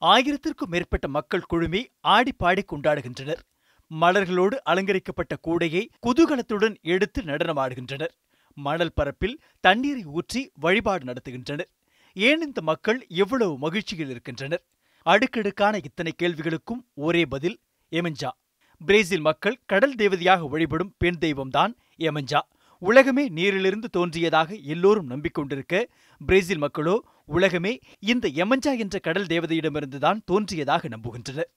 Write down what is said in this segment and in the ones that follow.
1000த்திற்கும் மேற்பட்ட மக்கள் குழுமி ஆடிப்பாடி கொண்டாடுகின்றனர். மலர்களோடு அலங்கரிக்கப்பட்ட கூடையை குதூகலத்துடன் எடுத்து நடனமாடுகின்றனர். மணல் பரப்பில் தண்ணீரை ஊற்றி வழிபாடு நடத்துகின்றனர். ஏன் இந்த மக்கள் எவ்வளவு மகிழ்ச்சியில் இருக்கின்றனர்? அடுக்கடுக்கான இத்தனை கேள்விகளுக்கும் ஒரே பதில், எமஞ்சா. பிரேசில் மக்கள் கடல் தேவதையாக வழிபடும் பெண் தெய்வம்தான் எமஞ்சா. உலகமே நீரிலிருந்து தோன்றியதாக எல்லோரும் நம்பிக்கொண்டிருக்க, பிரேசில் மக்களோ உலகமே இந்த எமஞ்சா என்ற கடல் தேவதையிடமிருந்துதான் தோன்றியதாக நம்புகின்றனர்.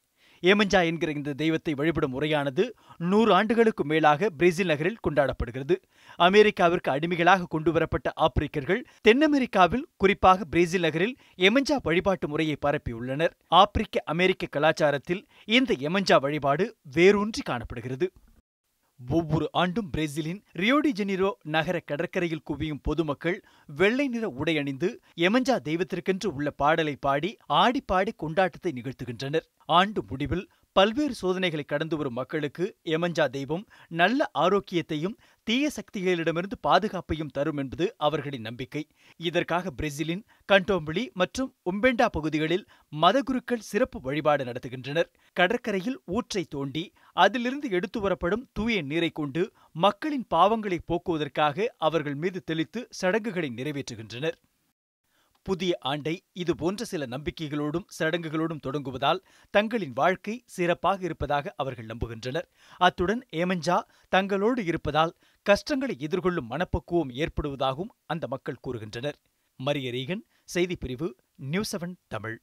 எமஞ்சா என்கிற இந்த தெய்வத்தை வழிபடும் முறையானது 100 ஆண்டுகளுக்கு மேலாக பிரேசில் நகரில் கொண்டாடப்படுகிறது. அமெரிக்காவிற்கு அடிமைகளாக கொண்டுவரப்பட்ட ஆப்பிரிக்கர்கள் தென் அமெரிக்காவில், குறிப்பாக பிரேசில் நகரில் எமஞ்சா வழிபாட்டு முறையை பரப்பியுள்ளனர். ஆப்பிரிக்க அமெரிக்க கலாச்சாரத்தில் இந்த எமஞ்சா வழிபாடு வேரூன்றி காணப்படுகிறது. ஒவ்வொரு ஆண்டும் பிரேசிலின் ரியோ டி ஜெனிரோ நகர கடற்கரையில் குவியும் பொதுமக்கள் வெள்ளை நிற உடை அணிந்து எமஞ்சா தெய்வத்திற்கென்று உள்ள பாடலை பாடி ஆடிப்பாடி கொண்டாட்டத்தை நிகழ்த்துகின்றனர். ஆண்டு முடிவில் பல்வேறு சோதனைகளை கடந்து வரும் மக்களுக்கு எமஞ்சா தெய்வம் நல்ல ஆரோக்கியத்தையும் தீய சக்திகளிடமிருந்து பாதுகாப்பையும் தரும் என்பது அவர்களின் நம்பிக்கை. இதற்காக பிரேசிலின் கண்டோம்பிளி மற்றும் உம்பெண்டா பகுதிகளில் மதகுருக்கள் சிறப்பு வழிபாடு நடத்துகின்றனர். கடற்கரையில் ஊற்றை தோண்டி அதிலிருந்து எடுத்து வரப்படும் தூய நீரை கொண்டு மக்களின் பாவங்களை போக்குவதற்காக அவர்கள் மீது தெளித்து சடங்குகளை நிறைவேற்றுகின்றனர். புதிய ஆண்டை இதுபோன்ற சில நம்பிக்கைகளோடும் சடங்குகளோடும் தொடங்குவதால் தங்களின் வாழ்க்கை சிறப்பாக இருப்பதாக அவர்கள் நம்புகின்றனர். அத்துடன் எமஞ்சா தங்களோடு இருப்பதால் கஷ்டங்களை எதிர்கொள்ளும் மனப்பக்குவம் ஏற்படுவதாகவும் அந்த மக்கள் கூறுகின்றனர். மரிய ரீகன், செய்திப்பிரிவு, நியூஸ் 7 தமிழ்.